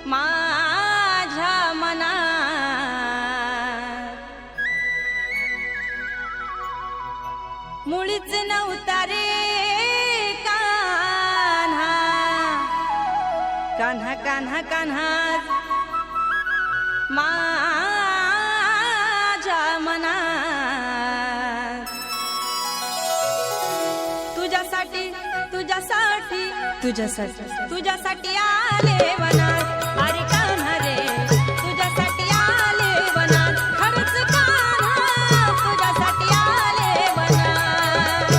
माझ्या मनात मुळीच नव्हता रे कान्हा कान्हा कान्हा कान्हा माझ्या मनात तुझ्यासाठी तुझ्यासाठी तुझ्यासाठी तुझ्यासाठी आले वनात अरे कान्हा रे तुझ्यासाठी आले वनात खरंच कान्हा तुझ्यासाठी आले वनात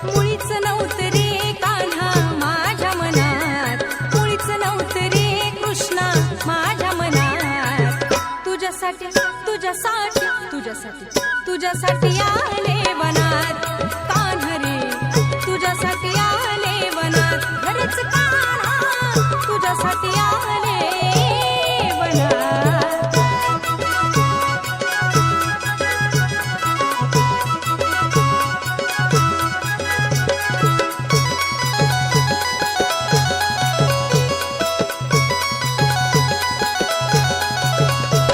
मुळीच नव्हतं रे कान्हा माझ्या मनात मुळीच नव्हतं रे कृष्णा माझ्या मनात तुझ्यासाठी तुझ्यासाठी तुझ्यासाठी तुझ्यासाठी आले वनात कान्हा रे तुझ्यासाठी आले वनात खरंच कान्हा तुझ्यासाठी आले वनात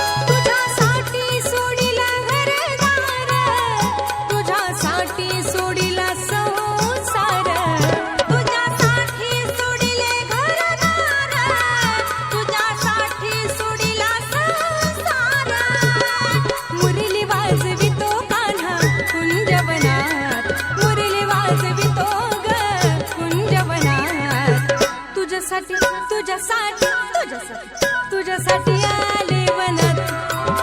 तुझ्यासाठी सोडिला घरदार तुझ्यासाठी सोडिला संसार तुझ्यासाठी सोडिले घरदार तुझ्यासाठी सोडिला संसार मुरली वाजवितो कान्हा कुंजवनात मुरली वाजवितो ग कुंजवनात तुझ्यासाठी तुझ्यासाठी तुझ्यासाठी तुझ्यासाठी आले वनात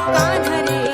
कान्हा रे